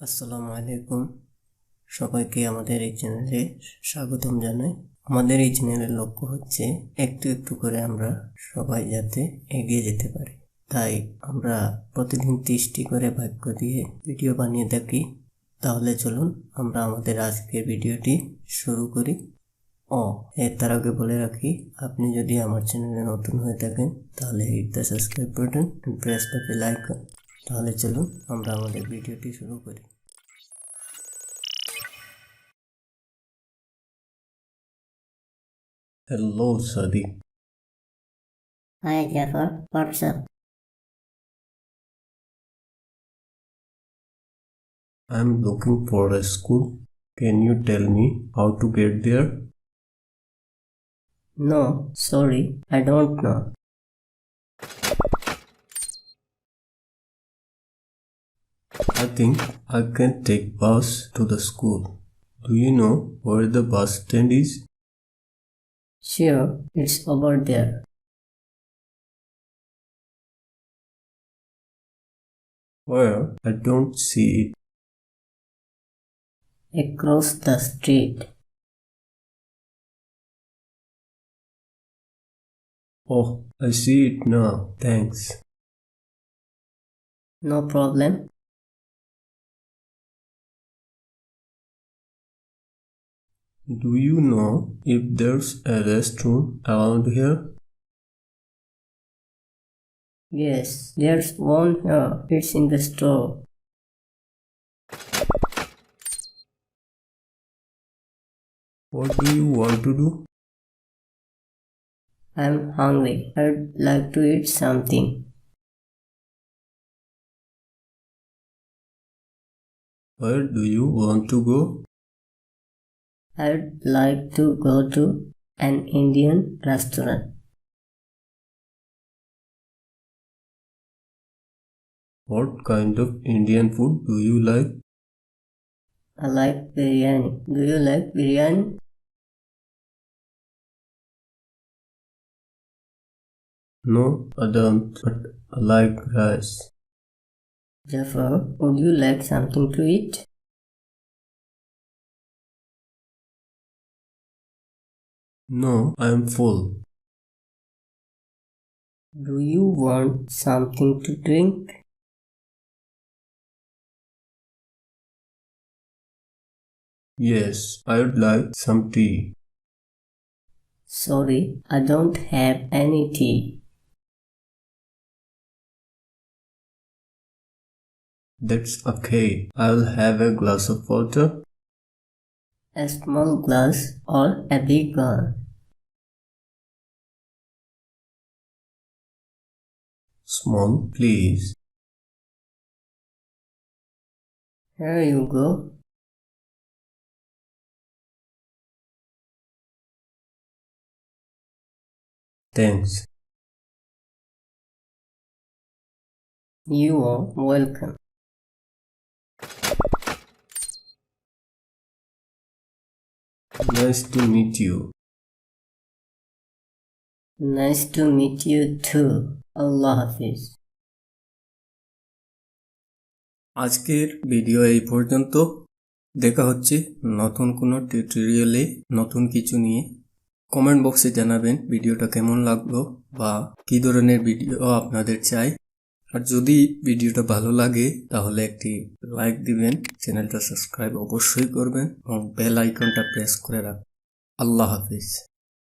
আসসালামু আলাইকুম, সবাইকে আমাদের এই চ্যানেলে স্বাগতম জানাই। আমাদের এই চ্যানেলের লক্ষ্য হচ্ছে একটু একটু করে আমরা সবাই যাতে এগিয়ে যেতে পারি। তাই আমরা প্রতিদিন 30টি করে বাক্য দিয়ে ভিডিও বানিয়ে থাকি। তাহলে চলুন আমরা আমাদের আজকের ভিডিওটি শুরু করি। তার আগে বলে রাখি, আপনি যদি আমার চ্যানেলে নতুন হয়ে থাকেন তাহলে hit the subscribe button and press the bell icon. তাহলে চলুন আমরা আমাদের ভিডিওটি শুরু করি। Hello, Sadik. Hi Jafar, what's up? I'm looking for a school. Can you tell me how to get there? No, sorry, I don't know. I think I can take bus to the school. Do you know where the bus stand is? Sure, it's over there. Where? I don't see it. Across the street. Oh, I see it now. Thanks. No problem. Do you know if there's a restroom around here? Yes, there's one here. It's in the store. What do you want to do? I'm hungry. I'd like to eat something. Where do you want to go? I'd like to go to an Indian restaurant. What kind of Indian food do you like? I like biryani. Do you like biryani? No, I don't, but I like rice. Jafar, would you like something to eat? No, I am full. Do you want something to drink? Yes, I would like some tea. Sorry, I don't have any tea. That's okay. I'll have a glass of water. A small glass or a big one? Small, please. Here you go. Thanks. You are welcome. Nice to meet you. Nice to meet you too. Allah Hafiz. আজকের video এই পর্যন্ত। দেখা হচ্ছে নতুন কোনো টিউটোরিয়ালে নতুন কিছু নিয়ে। কমেন্ট বক্সে জানাবেন ভিডিওটা কেমন লাগলো বা কী ধরনের ভিডিও আপনাদের চাই। আর যদি ভিডিওটা ভালো লাগে তাহলে একটি লাইক দিবেন, চ্যানেলটা সাবস্ক্রাইব অবশ্যই করবেন এবং বেল আইকনটা প্রেস করে রাখবেন। আল্লাহ হাফিজ।